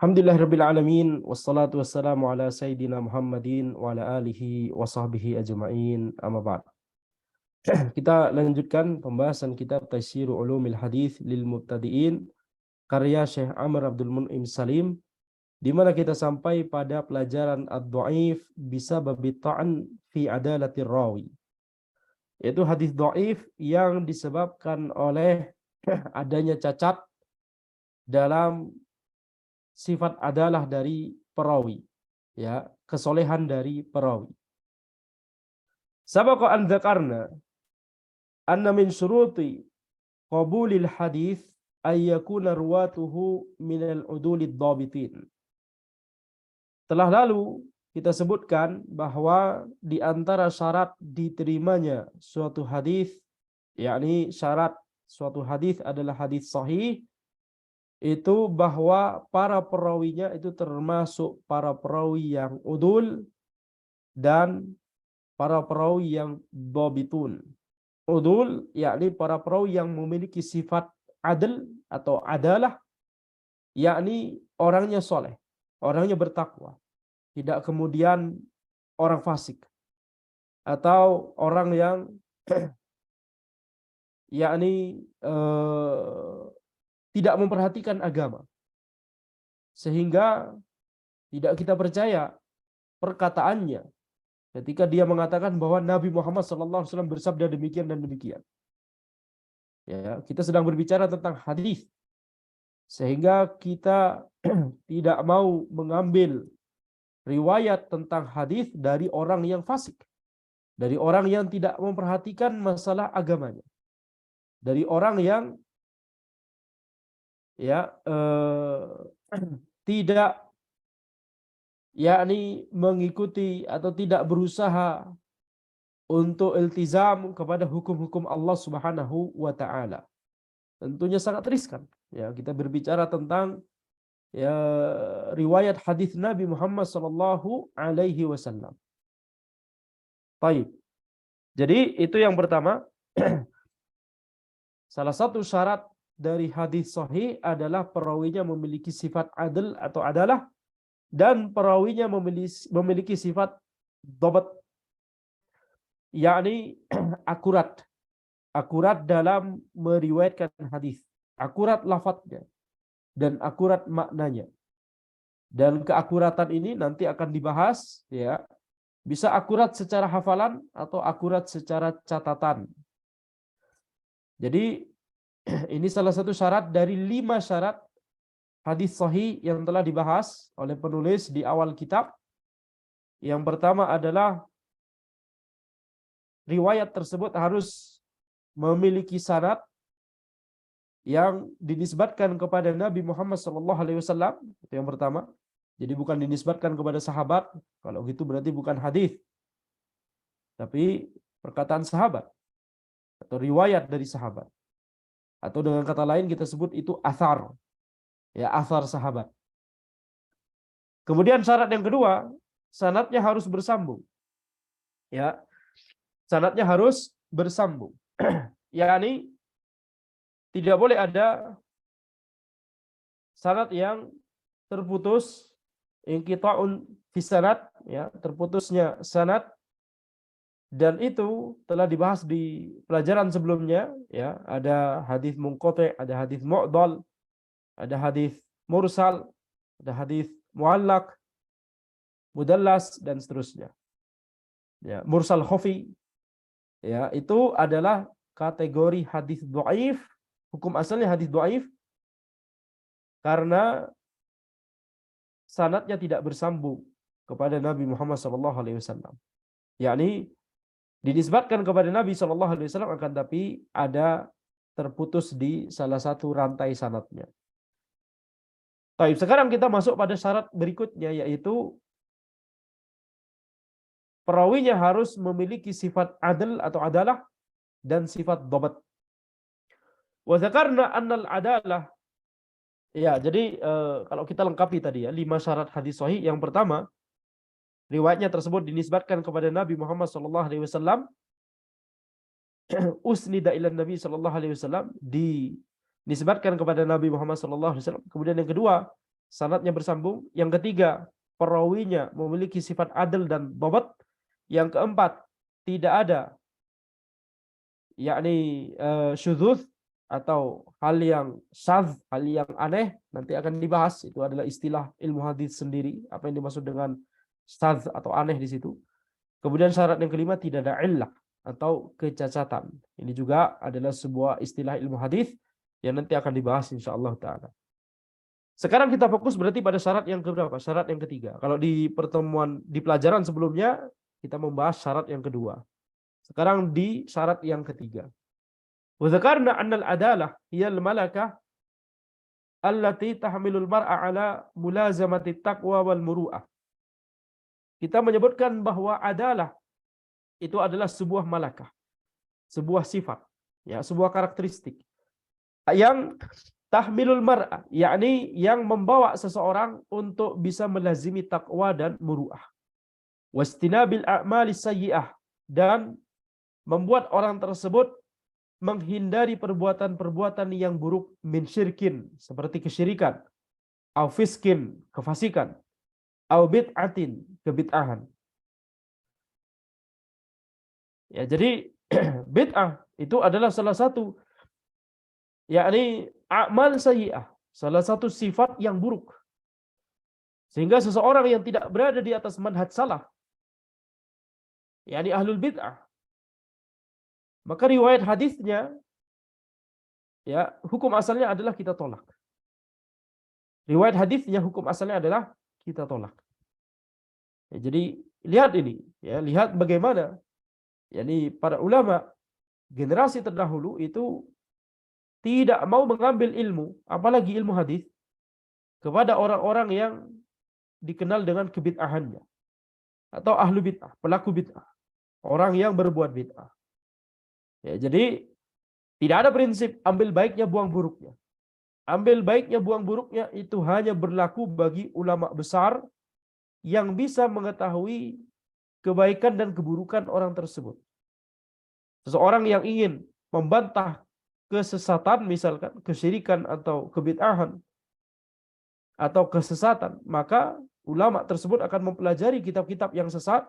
Alhamdulillahirabbil alamin wassalatu wassalamu ala sayyidina Muhammadin wa ala alihi wa sahbihi ajma'in amma ba'd. Kita lanjutkan pembahasan kitab Taisirul Ulumil Hadis lil Mubtadi'in karya Syekh Amr Abdul Mun'im Salim, di mana kita sampai pada pelajaran ad-dhaif bisababi ta'an fi adalatir rawi. Yaitu hadis dhaif yang disebabkan oleh adanya cacat dalam sifat adalah dari perawi, ya, kesolehan dari perawi. Sabaqa an dzakarna anna min syuruti qabulil hadis ay yakuna ruwatuhu minal udulid dhabitin. Telah lalu kita sebutkan bahwa di antara syarat diterimanya suatu hadis, yakni syarat suatu hadis adalah hadis sahih, itu bahwa para perawinya itu termasuk para perawi yang udul dan para perawi yang dhabitun. Udul yakni para perawi yang memiliki sifat adil atau adalah, yakni orangnya soleh, orangnya bertakwa, tidak kemudian orang fasik atau orang yang yakni tidak memperhatikan agama, sehingga tidak kita percaya perkataannya ketika dia mengatakan bahwa Nabi Muhammad SAW bersabda demikian dan demikian. Ya, kita sedang berbicara tentang hadis, sehingga kita tidak mau mengambil riwayat tentang hadis dari orang yang fasik, dari orang yang tidak memperhatikan masalah agamanya, dari orang yang tidak yakni mengikuti atau tidak berusaha untuk iltizam kepada hukum-hukum Allah Subhanahu wa taala. Tentunya sangat riskan, ya, kita berbicara tentang riwayat hadis Nabi Muhammad sallallahu alaihi wasallam. Baik. Jadi itu yang pertama. Salah satu syarat dari hadis sahih adalah perawinya memiliki sifat adil atau adalah, dan perawinya memiliki sifat dhabat, yakni akurat dalam meriwayatkan hadis, akurat lafadznya dan akurat maknanya. Dan keakuratan ini nanti akan dibahas, ya, bisa akurat secara hafalan atau akurat secara catatan. Jadi ini salah satu syarat dari 5 syarat hadis sahih yang telah dibahas oleh penulis di awal kitab. Yang pertama adalah riwayat tersebut harus memiliki sanad yang dinisbatkan kepada Nabi Muhammad SAW. Itu yang pertama. Jadi bukan dinisbatkan kepada sahabat. Kalau gitu berarti bukan hadis, tapi perkataan sahabat atau riwayat dari sahabat. Atau dengan kata lain kita sebut itu athar. Ya, athar sahabat. Kemudian syarat yang kedua, sanadnya harus bersambung. Ya. Sanadnya harus bersambung. yakni tidak boleh ada sanad yang terputus, inqita'un fi sanad, ya, terputusnya sanad. Dan itu telah dibahas di pelajaran sebelumnya, ya, ada hadis munqati', ada hadis mu'dal, ada hadis mursal, ada hadis muallaq, mudallas, dan seterusnya. Ya, mursal khafi, ya, itu adalah kategori hadis dhaif. Hukum asalnya hadis dhaif karena sanadnya tidak bersambung kepada Nabi Muhammad SAW. Yakni dinisbatkan kepada Nabi SAW akan tapi ada terputus di salah satu rantai sanadnya. Baik, sekarang kita masuk pada syarat berikutnya, yaitu perawinya harus memiliki sifat adil atau adalah dan sifat dhabat. Wa dzakarna annal adalah, ya, jadi kalau kita lengkapi tadi, ya, 5 syarat hadis sahih. Yang pertama, riwayatnya tersebut dinisbatkan kepada Nabi Muhammad SAW, usnida ila Nabi SAW, dinisbatkan kepada Nabi Muhammad SAW. Kemudian yang kedua, sanadnya bersambung. Yang ketiga, perawinya memiliki sifat adil dan dhabt. Yang keempat, tidak ada yakni syudzuz atau hal yang syadz, hal yang aneh, nanti akan dibahas. Itu adalah istilah ilmu hadis sendiri, apa yang dimaksud dengan syadz atau aneh di situ. Kemudian syarat yang kelima, tidak ada illah atau kecacatan. Ini juga adalah sebuah istilah ilmu hadis yang nanti akan dibahas insyaallah taala. Sekarang kita fokus berarti pada syarat yang keberapa? Syarat yang ketiga. Kalau di pertemuan di pelajaran sebelumnya kita membahas syarat yang kedua. Sekarang di syarat yang ketiga. Wa dzakarna anna al-adalah hiya al-malakah allati tahmilul mar'a ala mulazamati taqwa wal muru'ah. Kita menyebutkan bahwa adalah itu adalah sebuah malakah, sebuah sifat, ya, sebuah karakteristik yang tahmilul mar'a, yakni yang membawa seseorang untuk bisa melazimi takwa dan muru'ah. Wastinabil a'mali sayyi'ah, dan membuat orang tersebut menghindari perbuatan-perbuatan yang buruk, min syirkin, seperti kesyirikan, au fiskin, kefasikan, au bid'atin, kebid'ahan. Ya, jadi bid'ah itu adalah salah satu yakni amal sayyi'ah, salah satu sifat yang buruk. Sehingga seseorang yang tidak berada di atas manhaj salaf, yakni ahlul bid'ah, maka riwayat hadisnya, ya, hukum asalnya adalah kita tolak. Riwayat hadisnya hukum asalnya adalah kita tolak. Ya, jadi lihat ini, ya, lihat bagaimana yakni para ulama generasi terdahulu itu tidak mau mengambil ilmu, apalagi ilmu hadis, kepada orang-orang yang dikenal dengan kebid'ahannya atau ahlu bid'ah, pelaku bid'ah, orang yang berbuat bid'ah. Ya, jadi tidak ada prinsip ambil baiknya buang buruknya. Ambil baiknya buang buruknya itu hanya berlaku bagi ulama besar yang bisa mengetahui kebaikan dan keburukan orang tersebut. Seseorang yang ingin membantah kesesatan, misalkan kesyirikan atau kebid'ahan atau kesesatan, maka ulama tersebut akan mempelajari kitab-kitab yang sesat.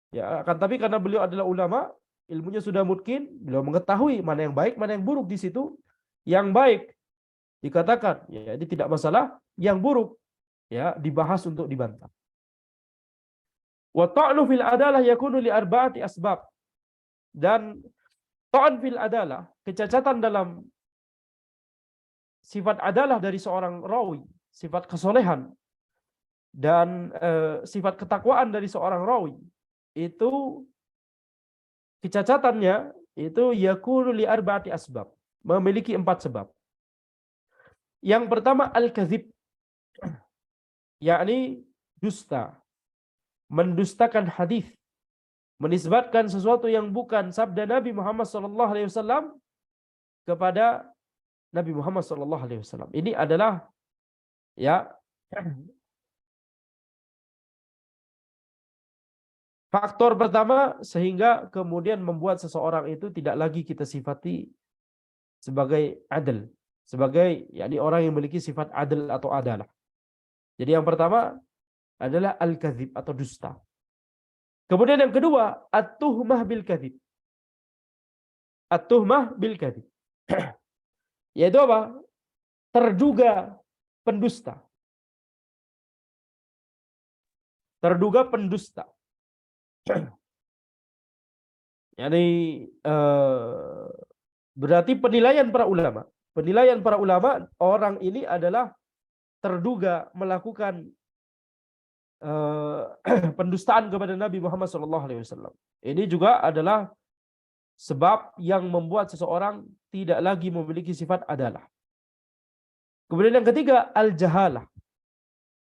Ya, akan tapi karena beliau adalah ulama, ilmunya sudah mungkin, beliau mengetahui mana yang baik, mana yang buruk di situ. Yang baik dikatakan, ya, ini tidak masalah. Yang buruk, ya, dibahas untuk dibantah. Wa ta'nu fil adalah yakunu li arba'ati asbab. Dan ta'an fil adalah, kecacatan dalam sifat adalah dari seorang rawi, sifat kesolehan dan sifat ketakwaan dari seorang rawi, itu kecacatannya itu yakunu li arba'ati asbab, memiliki 4 sebab. Yang pertama al-kadzib, yakni dusta, mendustakan hadis, menisbatkan sesuatu yang bukan sabda Nabi Muhammad SAW kepada Nabi Muhammad SAW. Ini adalah, ya, faktor pertama sehingga kemudian membuat seseorang itu tidak lagi kita sifati sebagai adil, sebagai yakni orang yang memiliki sifat adil atau adalah. Jadi yang pertama adalah al-kadzib atau dusta. Kemudian yang kedua, at-tuhmah bil kadzib. At-tuhmah bil kadzib. Yaitu apa? Terduga pendusta. Terduga pendusta. Yani berarti penilaian para ulama. Penilaian para ulama, orang ini adalah terduga melakukan pendustaan kepada Nabi Muhammad SAW. Ini juga adalah sebab yang membuat seseorang tidak lagi memiliki sifat adalah. Kemudian yang ketiga, al-jahalah.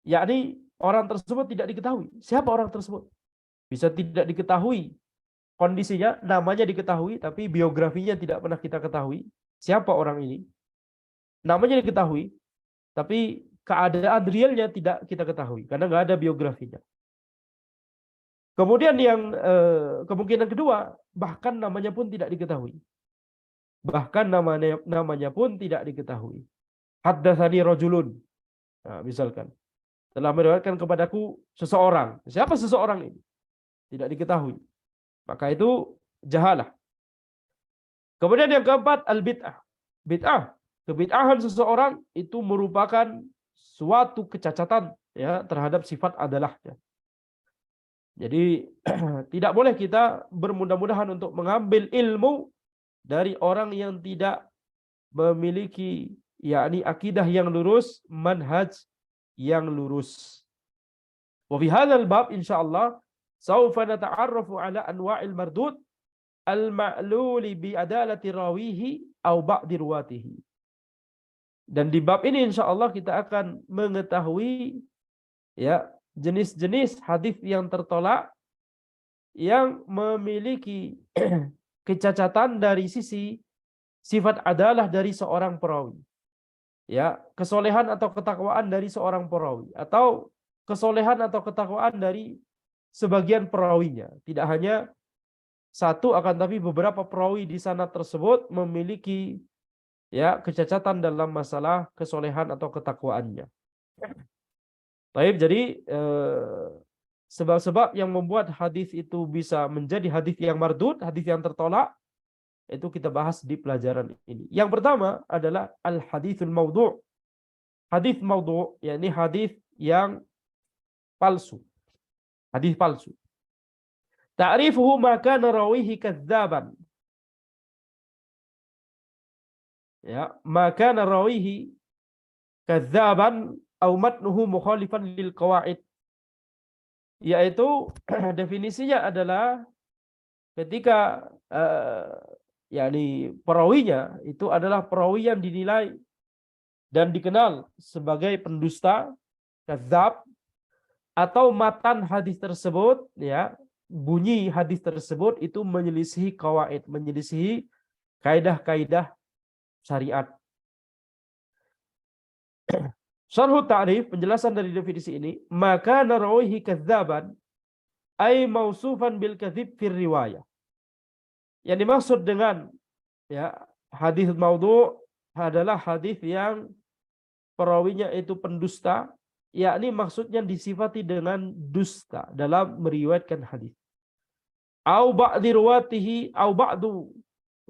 Yakni orang tersebut tidak diketahui. Siapa orang tersebut? Bisa tidak diketahui kondisinya, namanya diketahui, tapi biografinya tidak pernah kita ketahui. Siapa orang ini? Namanya diketahui, tapi keadaan realnya tidak kita ketahui karena nggak ada biografinya. Kemudian yang kemungkinan kedua, bahkan namanya pun tidak diketahui. Bahkan namanya pun tidak diketahui. Haddatsani rajulun. Nah, misalkan telah meriwayatkan kepadaku seseorang. Siapa seseorang ini? Tidak diketahui. Maka itu jahalah. Kemudian yang keempat, al-bid'ah. Bid'ah. Kebid'ahan seseorang itu merupakan suatu kecacatan ya terhadap sifat adalahnya. Jadi tidak boleh kita bermudah-mudahan untuk mengambil ilmu dari orang yang tidak memiliki yakni akidah yang lurus, manhaj yang lurus. Wa fi hadzal bab insyaallah saufa nata'arrafu ala anwa'il mardud al-ma'luli bi adalati rawihi au ba'di ruwatihi. Dan di bab ini insyaallah kita akan mengetahui ya jenis-jenis hadis yang tertolak yang memiliki kecacatan dari sisi sifat adalah dari seorang perawi. Ya, kesolehan atau ketakwaan dari seorang perawi atau kesolehan atau ketakwaan dari sebagian perawinya. Tidak hanya satu akan tapi beberapa perawi di sana tersebut memiliki ya kecacatan dalam masalah kesolehan atau ketakwaannya. Baik, jadi sebab-sebab yang membuat hadis itu bisa menjadi hadis yang mardud, hadis yang tertolak, itu kita bahas di pelajaran ini. Yang pertama adalah al-haditsul maudhu'. Hadis maudhu', yakni hadis yang palsu. Hadis palsu. Ta'rifuhu ma kana rawihi kadzaban. Ya, ma kana rawihi kadzaban au matnuhu mukhalifan lil qawaid. Yaitu definisinya adalah ketika yakni perawinya itu adalah perawi yang dinilai dan dikenal sebagai pendusta, kadzab, atau matan hadis tersebut ya, bunyi hadis tersebut itu menyelisihi qawaid, menyelisihi kaidah-kaidah syariat. Syarhu ta'rif, penjelasan dari definisi ini, maka narawihi kadzaban ay mausufan bil kadzib fir riwayah. Yang dimaksud dengan ya hadis maudhu' adalah hadis yang perawinya itu pendusta, yakni maksudnya disifati dengan dusta dalam meriwayatkan hadis. Au ba'di ruwatihi au ba'du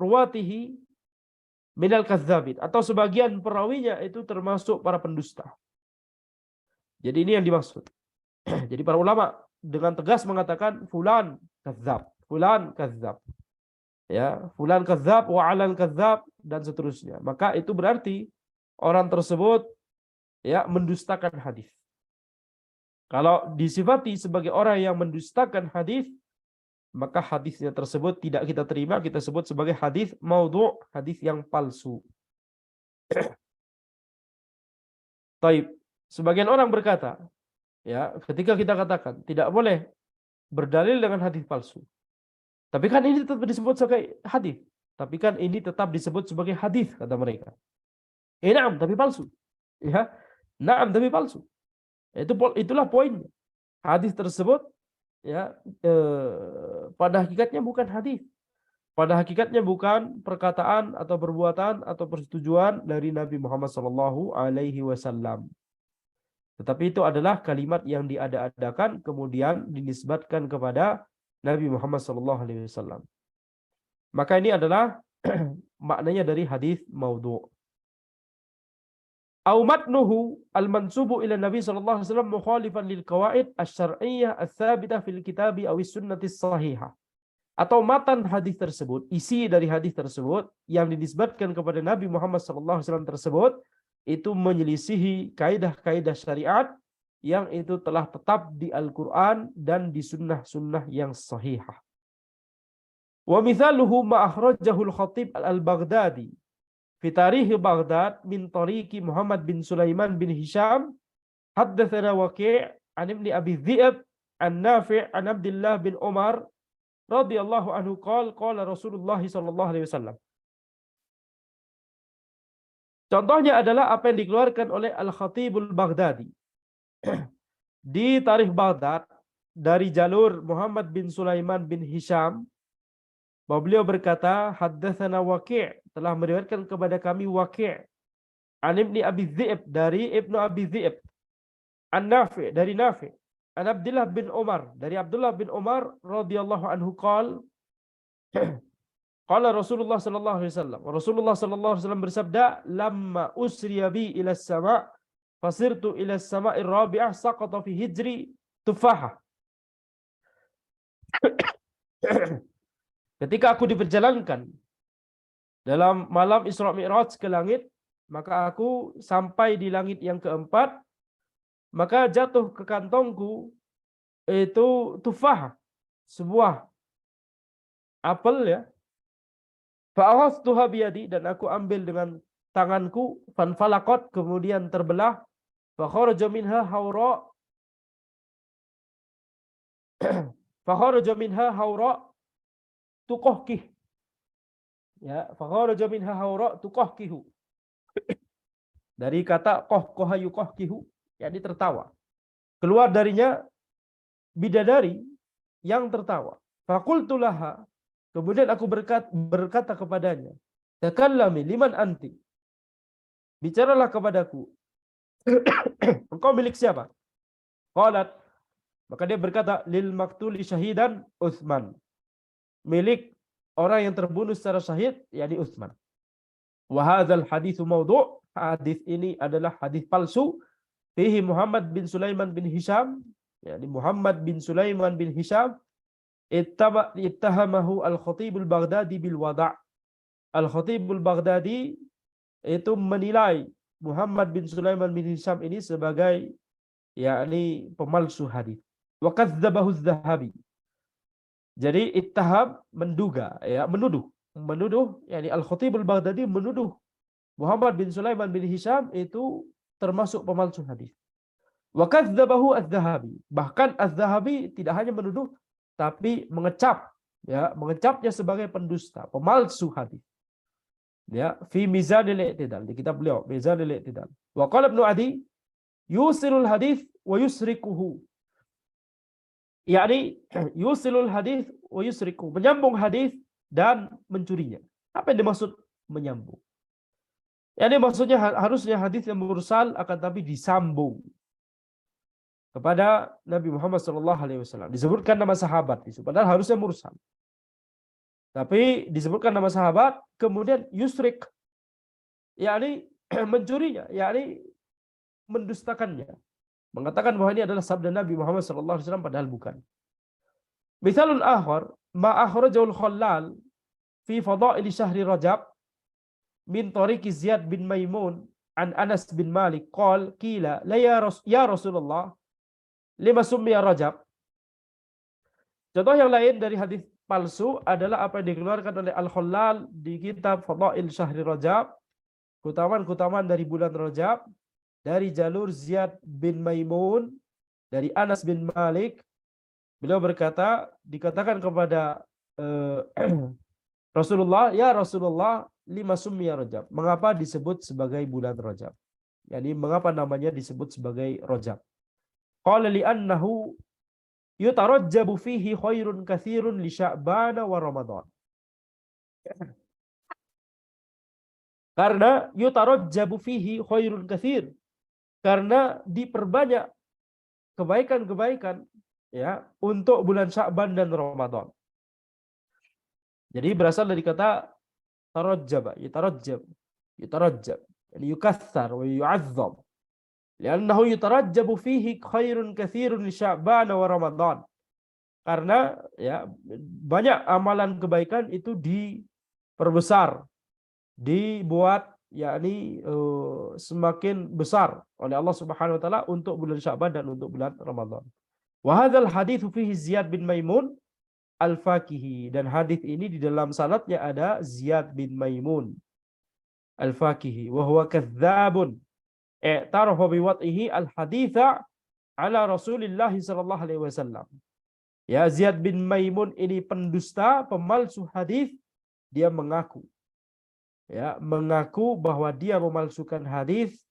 ruwatihi minal kadzabin, atau sebagian perawinya itu termasuk para pendusta. Jadi ini yang dimaksud. Jadi para ulama dengan tegas mengatakan fulan kadzab, fulan kadzab. Ya, fulan kadzab wa alan kadzab dan seterusnya. Maka itu berarti orang tersebut ya mendustakan hadis. Kalau disifati sebagai orang yang mendustakan hadis, maka hadisnya tersebut tidak kita terima, kita sebut sebagai hadis maudhu', hadis yang palsu. Taib. Sebagian orang berkata, ya, ketika kita katakan tidak boleh berdalil dengan hadis palsu. Tapi kan ini tetap disebut sebagai hadis. Tapi kan ini tetap disebut sebagai hadis, kata mereka. Na'am, tapi palsu. Ya, na'am, tapi palsu. Itulah poinnya. Hadis tersebut ya pada hakikatnya bukan hadis. Pada hakikatnya bukan perkataan atau perbuatan atau persetujuan dari Nabi Muhammad SAW. Tetapi itu adalah kalimat yang diada-adakan kemudian dinisbatkan kepada Nabi Muhammad SAW. Maka ini adalah maknanya dari hadis maudhu'. Au matnuhu al-mansubu ila Nabi sallallahu alaihi wasallam mukhalifan lil qawaid asy-syar'iyyah ats-tsabitah fil kitabi aw sunnati shahihah. Atau matan hadis tersebut, isi dari hadis tersebut yang dinisbatkan kepada Nabi Muhammad sallallahu alaihi wasallam tersebut itu menyelisihi kaidah-kaidah syariat yang itu telah tetap di Al-Qur'an dan di sunnah-sunnah yang sahihah. Wa mithaluhu ma akhrajahu al-Khatib al-Baghdadi fi tarikh Baghdad min tariqi Muhammad bin Sulaiman bin Hisham haddatsana Waqi' an ibn Abi Dhi'b an Nafi' an Abdullah bin Umar radhiyallahu anhu qala Rasulullah sallallahu alaihi wasallam. Contohnya adalah apa yang dikeluarkan oleh Al-Khatibul Baghdadi di tarikh Baghdad dari jalur Muhammad bin Sulaiman bin Hisham, bahwa beliau berkata haddatsana Waqi', telah meriwayatkan kepada kami Waqi'. An Ibni Abi Dhi'b, dari Ibnu Abi Dhi'b. An Nafi', dari Nafi'. An Abdullah bin Umar, dari Abdullah bin Umar radhiyallahu anhu qala qala Rasulullah sallallahu alaihi wasallam. Rasulullah sallallahu alaihi wasallam bersabda, "Lamma usriya bi ila sama' fasirtu ila sama'ir rabi'ah saqata fi hijri tufahah." Ketika aku diperjalankan dalam malam Isra Mi'raj ke langit, maka aku sampai di langit yang keempat, maka jatuh ke kantongku itu tufah, sebuah apel ya. Fa'akhadtuha biyadi, dan aku ambil dengan tanganku, fanfalaqat, kemudian terbelah, fa kharaja minha hawra fa kharaja minha hawra tuqahkih. Ya, fa kharaja minha hawra tuqahkihu. Dari kata qahqaha yuqahkihu, yakni tertawa. Keluar darinya bidadari yang tertawa. Faqultu laha, kemudian aku berkata kepadanya, "Takallami liman anti?" Bicaralah kepadaku. Engkau milik siapa? Qalat, maka dia berkata, "Lil maktuli syahidan Utsman." Milik orang yang terbunuh secara syahid, yakni Utsman. Wa hadzal haditsu maudhu'. Hadis ini adalah hadis palsu. Fihi Muhammad bin Sulaiman bin Hisham, yakni Muhammad bin Sulaiman bin Hisham, ittahamahu Al-Khatib Al-Baghdadi bil wada'. Al-Khatib Al-Baghdadi itu menilai Muhammad bin Sulaiman bin Hisham ini sebagai yakni pemalsu hadis. Wa kadzdzabahu Az-Zahabi. Jadi ittaham, menduga, ya, menuduh yakni Al-Khatib Al-Baghdadi menuduh Muhammad bin Sulaiman bin Hisham itu termasuk pemalsu hadis. Wa kadzdzabahu Az-Zahabi. Bahkan Az-Zahabi tidak hanya menuduh tapi mengecap, ya, mengecapnya sebagai pendusta, pemalsu hadis. Ya, fi Mizanil I'tidal, di kitab beliau Mizanil I'tidal. Wa qala Ibnu Adi yusilul hadis wa yusrikuhu. Yakni yusilul hadis wa yusrikuhu, menyambung hadis dan mencurinya. Apa yang dimaksud menyambung? Yani maksudnya harusnya hadis yang mursal akan tapi disambung kepada Nabi Muhammad SAW. Disebutkan nama sahabat, padahal harusnya mursal. Tapi disebutkan nama sahabat, kemudian yusrik, yakni mencurinya, yakni mendustakannya, mengatakan bahwa ini adalah sabda Nabi Muhammad SAW padahal bukan. Misalul akhar, ma akhrajul Khallal fi fadail syahri Rajab min tariqi Ziyad bin Maimun an Anas bin Malik qala qila la ya Rasulullah lima summiya Rajab. Contoh yang lain dari hadis palsu adalah apa yang dikeluarkan oleh Al-Khallal di kitab Fadail Syahri Rajab, keutamaan-keutamaan dari bulan Rajab, dari jalur Ziyad bin Maimun, dari Anas bin Malik. Beliau berkata, dikatakan kepada Rasulullah, ya Rasulullah, lima summiya Rajab. Mengapa disebut sebagai bulan Rajab? Yani mengapa namanya disebut sebagai Rajab? Qala li'annahu yutarajjabu fihi khairun katsirun li Sya'ban wa Ramadan. Karena yutarajjabu fihi khairun katsir, karena diperbanyak kebaikan-kebaikan, ya, untuk bulan Sya'ban dan Ramadan. Jadi berasal dari kata tarajjaba, yutarajjab, yani yukaththar wa yu'azzam. Li'annahu yutarajjabu fihi khairun katsirun li Sya'ban wa Ramadan. Karena ya banyak amalan kebaikan itu diperbesar, dibuat yakni semakin besar oleh Allah Subhanahu wa taala untuk bulan Sya'ban dan untuk bulan Ramadan. Wa hadzal hadits fihi Ziyad bin Maimun Al-Fakihi, dan hadis ini di dalam sanadnya ada Ziyad bin Maimun Al-Fakihi wa huwa kadzdzabun i'tarafa bi wad'ihi al-haditsa ala Rasulillah sallallahu alaihi wasallam. Ya, Ziyad bin Maimun ini pendusta, pemalsu hadis. Dia mengaku, ya, mengaku bahwa dia memalsukan hadis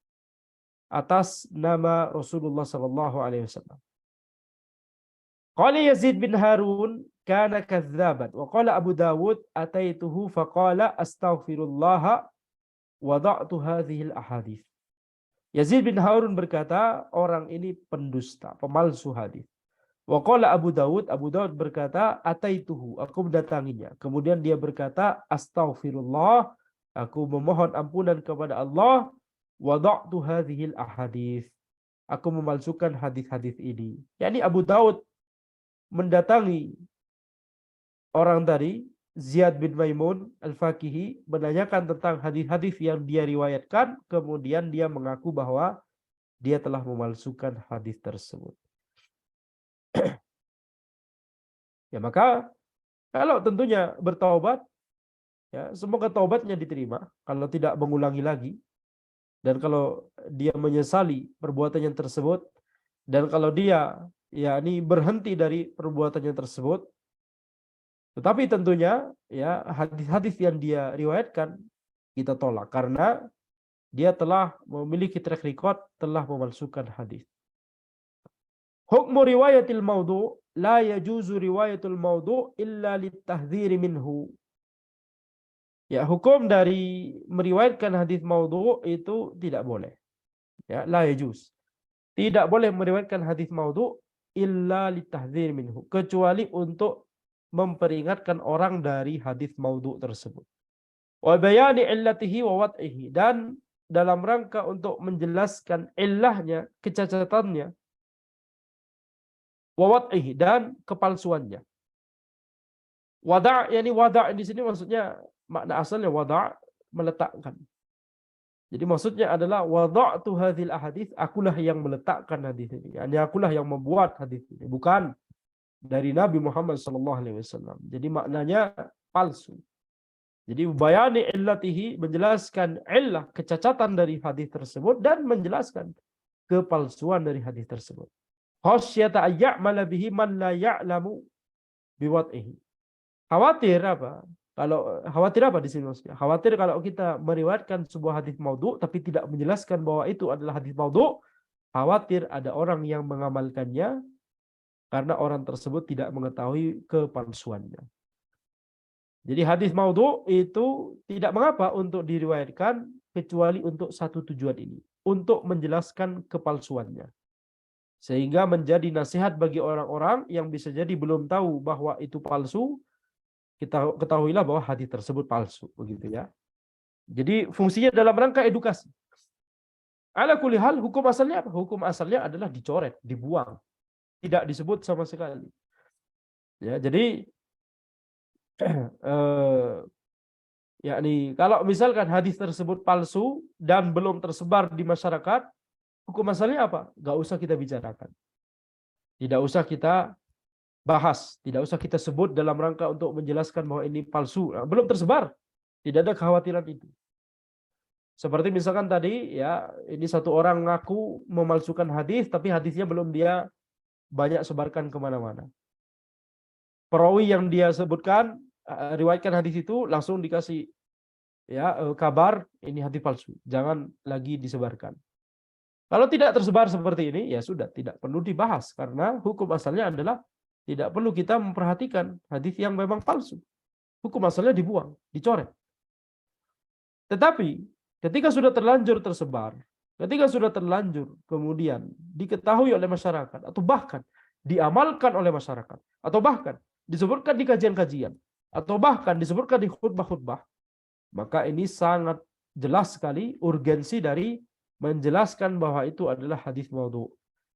atas nama Rasulullah sallallahu alaihi wasallam. Qala Yazid bin Harun kana kadzdzaban wa qala Abu Dawud ataituhu faqala astaghfirullah wada'tu hadhil ahadits. Yazid bin Harun berkata, orang ini pendusta, pemalsu hadis. Wa qala Abu Dawud berkata, ataituhu, aku mendatanginya. Kemudian dia berkata, astaghfirullah, aku memohon ampunan kepada Allah, wada'tu hadhil ahadits. Aku memalsukan hadis-hadis ini. Yani Abu Dawud mendatangi orang tadi, Ziyad bin Maimun Al-Fakihi, menanyakan tentang hadis-hadis yang dia riwayatkan, kemudian dia mengaku bahwa dia telah memalsukan hadis tersebut. Ya maka kalau tentunya bertaubat, ya semoga taubatnya diterima. Kalau tidak mengulangi lagi, dan kalau dia menyesali perbuatannya tersebut, dan kalau dia yakni berhenti dari perbuatannya tersebut, tetapi tentunya ya hadis-hadis yang dia riwayatkan kita tolak karena dia telah memiliki track record telah memalsukan hadis. Hukmu riwayatil maudhu la yajuzu riwayatul maudhu illa litahdziri minhu. Ya, hukum dari meriwayatkan hadis maudhu itu tidak boleh. Ya, la yajuz. Tidak boleh meriwayatkan hadis maudhu illa litahdziri minhu, kecuali untuk memperingatkan orang dari hadis maudhu tersebut. Wa bayani illatihi wa wad'ihi, dan dalam rangka untuk menjelaskan illahnya, kecacatannya, wa wad'ihi, dan kepalsuannya. Wada' yani wada' di sini maksudnya makna asalnya wada' meletakkan. Jadi maksudnya adalah wada'tu hadzal ahadits, akulah yang meletakkan hadis ini. Yani akulah yang membuat hadis ini, bukan dari Nabi Muhammad SAW. Jadi maknanya palsu. Jadi bayani illatihi, menjelaskan illah, kecacatan dari hadis tersebut, dan menjelaskan kepalsuan dari hadis tersebut. Khasyata ayya'mala bihi man la ya'lamu biwad'ihi. Khawatir apa? Kalau khawatir apa di sini maksudnya? Khawatir kalau kita meriwayatkan sebuah hadis maudhu tapi tidak menjelaskan bahwa itu adalah hadis maudhu, khawatir ada orang yang mengamalkannya karena orang tersebut tidak mengetahui kepalsuannya. Jadi hadis maudhu itu tidak mengapa untuk diriwayatkan kecuali untuk satu tujuan ini, untuk menjelaskan kepalsuannya. Sehingga menjadi nasihat bagi orang-orang yang bisa jadi belum tahu bahwa itu palsu, kita ketahuilah bahwa hadis tersebut palsu, begitu ya. Jadi fungsinya dalam rangka edukasi. Ala kulli hal, hukum asalnya apa? Hukum asalnya adalah dicoret, dibuang, tidak disebut sama sekali. Ya, jadi yakni kalau misalkan hadis tersebut palsu dan belum tersebar di masyarakat, hukum asalnya apa? Gak usah kita bicarakan. Tidak usah kita bahas, tidak usah kita sebut dalam rangka untuk menjelaskan bahwa ini palsu. Nah, belum tersebar, tidak ada kekhawatiran itu. Seperti misalkan tadi ya, ini satu orang ngaku memalsukan hadis, tapi hadisnya belum dia banyak sebarkan kemana-mana. Perawi yang dia sebutkan riwayatkan hadis itu langsung dikasih ya kabar ini hadis palsu, jangan lagi disebarkan. Kalau tidak tersebar seperti ini, ya sudah, tidak perlu dibahas karena hukum asalnya adalah tidak perlu kita memperhatikan hadis yang memang palsu. Hukum asalnya dibuang, dicoret. Tetapi ketika sudah terlanjur tersebar, ketika sudah terlanjur kemudian diketahui oleh masyarakat atau bahkan diamalkan oleh masyarakat atau bahkan disebutkan di kajian-kajian atau bahkan disebutkan di khutbah-khutbah, maka ini sangat jelas sekali urgensi dari menjelaskan bahwa itu adalah hadis maudhu.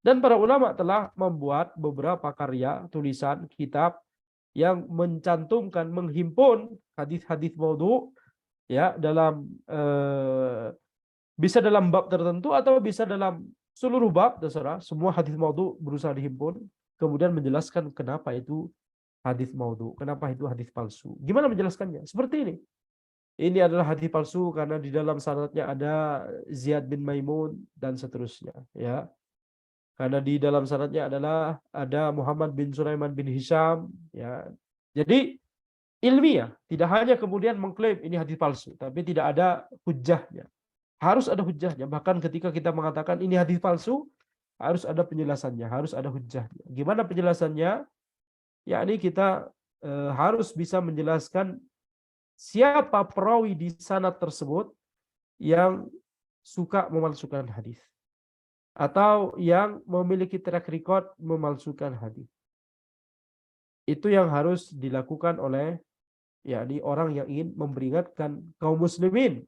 Dan para ulama telah membuat beberapa karya, tulisan, kitab yang mencantumkan, menghimpun hadis-hadis maudhu ya dalam bisa dalam bab tertentu atau bisa dalam seluruh bab, terserah. Semua hadis maudhu berusaha dihimpun, kemudian menjelaskan kenapa itu hadis maudhu, kenapa itu hadis palsu. Gimana menjelaskannya? Seperti ini. Ini adalah hadis palsu karena di dalam sanadnya ada Ziyad bin Maimun dan seterusnya, ya. Karena di dalam sanadnya adalah ada Muhammad bin Sulaiman bin Hisham, ya. Jadi ilmiah, tidak hanya kemudian mengklaim ini hadis palsu, tapi tidak ada hujjahnya. Harus ada hujjahnya. Bahkan ketika kita mengatakan ini hadis palsu, harus ada penjelasannya, harus ada hujjahnya. Gimana penjelasannya? Yakni kita harus bisa menjelaskan siapa perawi di sanad tersebut yang suka memalsukan hadis atau yang memiliki track record memalsukan hadis. Itu yang harus dilakukan oleh yakni orang yang ingin memperingatkan kaum muslimin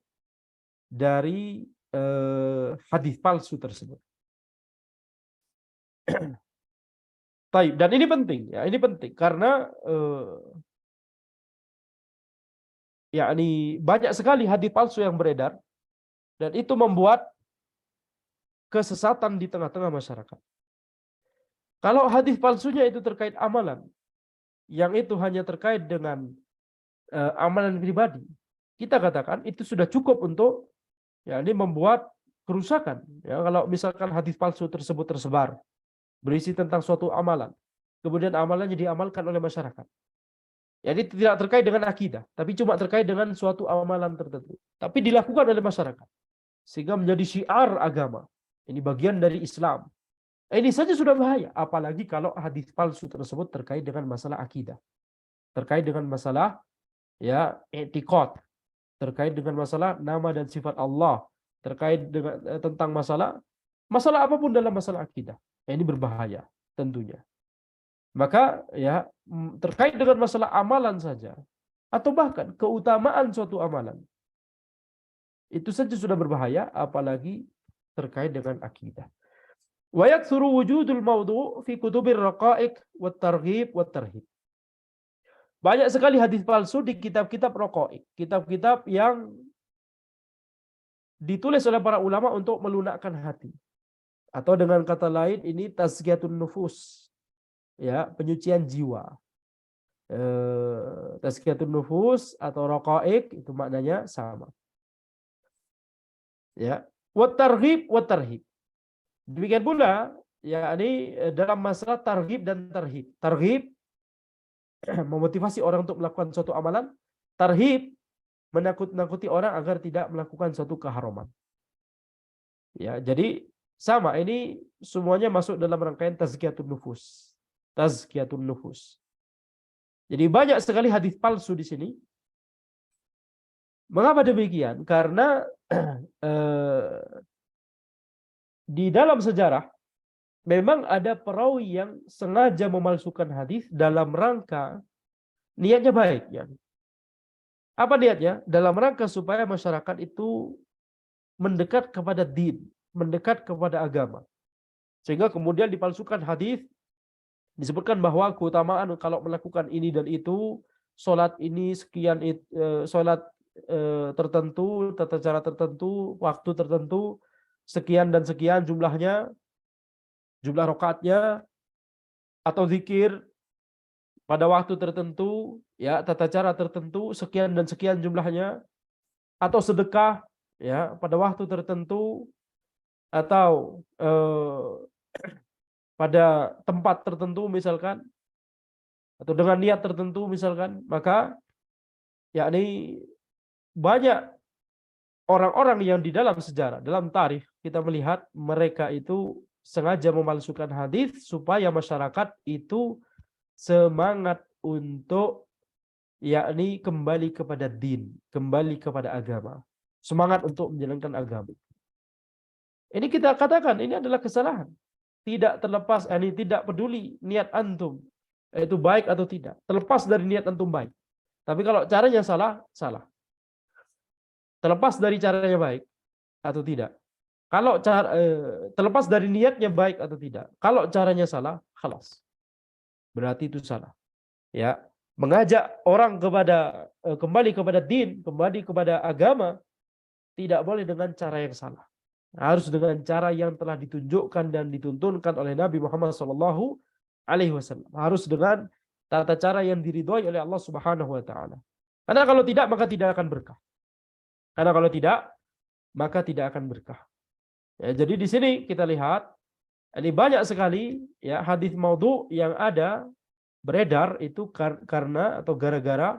dari hadis palsu tersebut. Taib. Dan ini penting, ya ini penting karena yakni banyak sekali hadis palsu yang beredar dan itu membuat kesesatan di tengah-tengah masyarakat. Kalau hadis palsunya itu terkait amalan, yang itu hanya terkait dengan amalan pribadi, kita katakan itu sudah cukup untuk yakni membuat kerusakan. Ya, kalau misalkan hadis palsu tersebut tersebar berisi tentang suatu amalan, kemudian amalannya diamalkan oleh masyarakat. Jadi tidak terkait dengan akidah, tapi cuma terkait dengan suatu amalan tertentu. Tapi dilakukan oleh masyarakat, sehingga menjadi syiar agama. Ini bagian dari Islam. Ini saja sudah bahaya, apalagi kalau hadis palsu tersebut terkait dengan masalah akidah, terkait dengan masalah ya i'tiqad, terkait dengan masalah nama dan sifat Allah, terkait dengan tentang masalah apapun dalam masalah akidah. Ini berbahaya tentunya. Maka ya terkait dengan masalah amalan saja atau bahkan keutamaan suatu amalan itu saja sudah berbahaya, apalagi terkait dengan akidah. Wa yaktsuru wujudul mawdu' fi kutubir raqa'iq wat targhib wat tarhib. Banyak sekali hadis palsu di kitab-kitab raqa'iq, kitab-kitab yang ditulis oleh para ulama untuk melunakkan hati. Atau dengan kata lain ini tazkiyatun nufus. Ya, penyucian jiwa. Tazkiyatun nufus atau raqa'iq itu maknanya sama. Ya, wat targhib wat tarhib. Demikian pula ya ini dalam masalah targhib dan tarhib. Targhib memotivasi orang untuk melakukan suatu amalan, tarhib menakut-nakuti orang agar tidak melakukan suatu keharaman. Ya, jadi sama, ini semuanya masuk dalam rangkaian tazkiyatun nufus. Tazkiyatun nufus. Jadi banyak sekali hadis palsu di sini. Mengapa demikian? Karena di dalam sejarah memang ada perawi yang sengaja memalsukan hadis dalam rangka niatnya baik. Ya. Apa niatnya? Dalam rangka supaya masyarakat itu mendekat kepada din, mendekat kepada agama. Sehingga kemudian dipalsukan hadis, disebutkan bahwa keutamaan kalau melakukan ini dan itu, sholat ini sekian, sholat tertentu, tata cara tertentu, waktu tertentu, sekian dan sekian jumlahnya, jumlah rakaatnya, atau zikir pada waktu tertentu, ya tata cara tertentu, sekian dan sekian jumlahnya, atau sedekah ya pada waktu tertentu, atau pada tempat tertentu misalkan, atau dengan niat tertentu misalkan, maka yakni banyak orang-orang yang di dalam sejarah, dalam tarikh kita melihat mereka itu sengaja memalsukan hadis supaya masyarakat itu semangat untuk yakni kembali kepada din, kembali kepada agama, semangat untuk menjalankan agama. Ini kita katakan ini adalah kesalahan. Tidak terlepas, ini tidak peduli niat antum itu baik atau tidak. Terlepas dari niat antum baik. Tapi kalau caranya salah, salah. Terlepas dari caranya baik atau tidak. Kalau terlepas dari niatnya baik atau tidak. Kalau caranya salah, khalas. Berarti itu salah. Ya, mengajak orang kepada kembali kepada din, kembali kepada agama tidak boleh dengan cara yang salah. Harus dengan cara yang telah ditunjukkan dan dituntunkan oleh Nabi Muhammad SAW. Harus dengan tata cara yang diridhoi oleh Allah Subhanahu Wa Taala. Karena kalau tidak maka tidak akan berkah. Karena kalau tidak maka tidak akan berkah. Ya, jadi di sini kita lihat ini banyak sekali ya hadis maudhu yang ada beredar itu karena atau gara-gara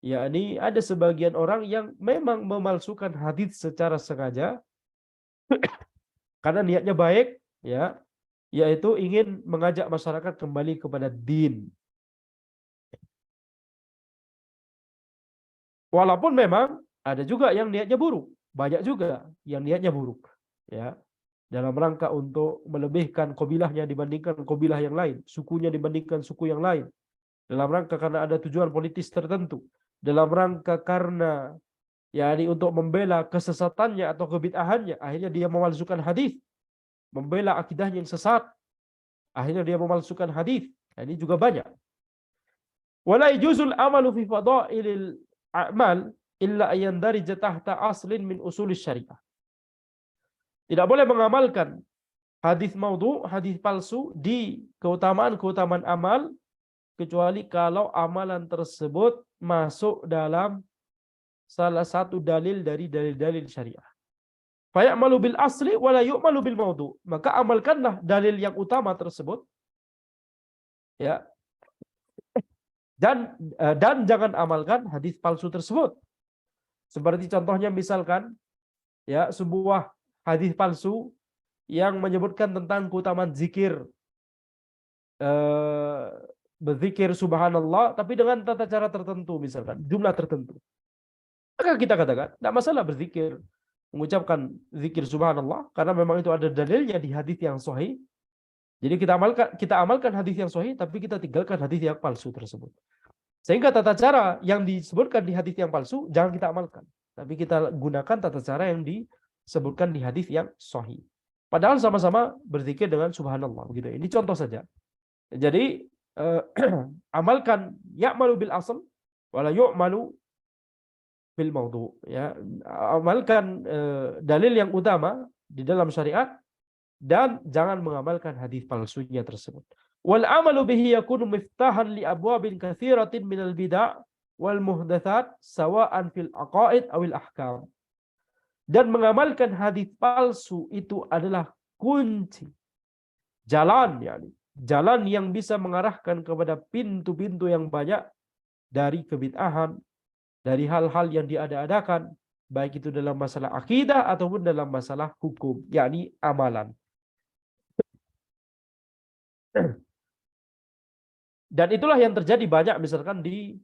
ya ini ada sebagian orang yang memang memalsukan hadis secara sengaja karena niatnya baik ya, yaitu ingin mengajak masyarakat kembali kepada din. Walaupun memang ada juga yang niatnya buruk, banyak juga yang niatnya buruk, ya, dalam rangka untuk melebihkan kabilahnya dibandingkan kabilah yang lain, sukunya dibandingkan suku yang lain, dalam rangka karena ada tujuan politis tertentu, dalam rangka karena yakni untuk membela kesesatannya atau kebid'ahannya, akhirnya dia memalsukan hadis, membela akidahnya yang sesat, akhirnya dia memalsukan hadis. Nah, ini juga banyak. Wala yajuzul amalu fi fadailil a'mal illa ayandarija tahta aslin min usulis syariah. Tidak boleh mengamalkan hadis maudhu, hadis palsu di keutamaan-keutamaan amal kecuali kalau amalan tersebut masuk dalam salah satu dalil dari dalil-dalil syariah. Fayamalu bil asli wala yu'malu bil maudhu. Maka amalkanlah dalil yang utama tersebut, ya. Dan jangan amalkan hadis palsu tersebut. Seperti contohnya misalkan, ya, sebuah hadis palsu yang menyebutkan tentang keutamaan zikir, berzikir subhanallah tapi dengan tata cara tertentu, misalkan jumlah tertentu. Maka kita katakan tidak masalah berzikir, mengucapkan zikir subhanallah karena memang itu ada dalilnya di hadis yang sahih. Jadi kita amalkan hadis yang sahih, tapi kita tinggalkan hadis yang palsu tersebut. Sehingga tata cara yang disebutkan di hadis yang palsu jangan kita amalkan, tapi kita gunakan tata cara yang disebutkan di hadis yang sahih. Padahal sama-sama berzikir dengan subhanallah, begitu. Ini contoh saja. Jadi amalkan ya'malu bil asl wala yu'malu bil maudhu, ya. Amalkan dalil yang utama di dalam syariat dan jangan mengamalkan hadis palsunya tersebut. Wal amalu bihi yakunu miftahan li abwabin katsiratin minal bid'ah wal muhdatsat sawa'an fil aqaid awil ahkam. Dan mengamalkan hadis palsu itu adalah kunci jalan, yakni jalan yang bisa mengarahkan kepada pintu-pintu yang banyak dari kebid'ahan, dari hal-hal yang diada-adakan, baik itu dalam masalah akidah ataupun dalam masalah hukum, yakni amalan. Dan itulah yang terjadi banyak misalkan di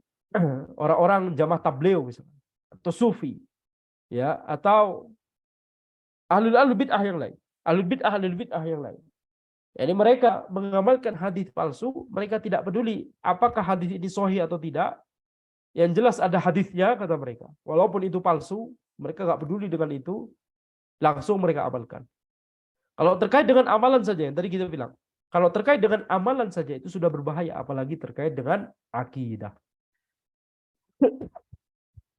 orang-orang jamaah tabligh misalkan, atau sufi, ya, atau ahlul bid'ah yang lain, ahlul bid'ah yang lain. Jadi mereka mengamalkan hadis palsu, mereka tidak peduli apakah hadis ini sahih atau tidak. Yang jelas ada hadisnya, kata mereka. Walaupun itu palsu, mereka nggak peduli dengan itu, langsung mereka amalkan. Kalau terkait dengan amalan saja yang tadi kita bilang, kalau terkait dengan amalan saja itu sudah berbahaya, apalagi terkait dengan akidah.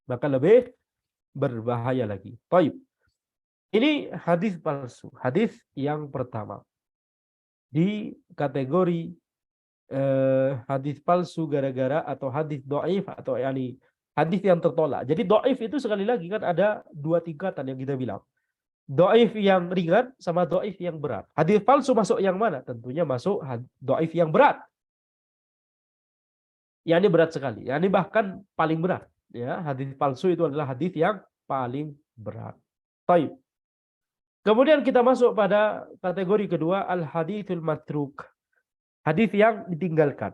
Maka lebih berbahaya lagi. Baik. Ini hadis palsu, hadis yang pertama. Di kategori hadis palsu gara-gara atau hadis dhaif atau yakni hadis yang tertolak. Jadi dhaif itu sekali lagi kan ada dua tingkatan yang kita bilang. Dhaif yang ringan sama dhaif yang berat. Hadis palsu masuk yang mana? Tentunya masuk dhaif yang berat. Yang ini berat sekali. Yang ini bahkan paling berat. Ya, hadis palsu itu adalah hadis yang paling berat. Baik. Kemudian kita masuk pada kategori kedua, al-haditsul matruk. Hadis yang ditinggalkan.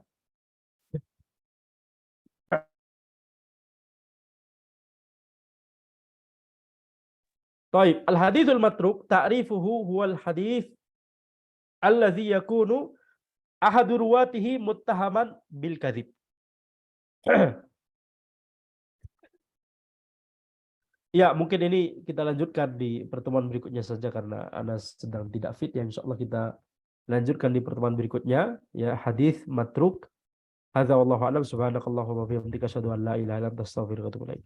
Baik, al-haditsul matruk ta'rifuhu huwal hadis alladzi yakunu ahadu ruwatihi muttahaman bil kadzib. Ya, mungkin ini kita lanjutkan di pertemuan berikutnya saja karena Anas sedang tidak fit, ya. Insyaallah kita lanjutkan di pertemuan berikutnya, ya, hadis matruk. Hadza wallahu a'lam, subhanakallahumma wa bihamdika asyhadu an la ilaha illa anta astaghfiruka wa atubu ilaik.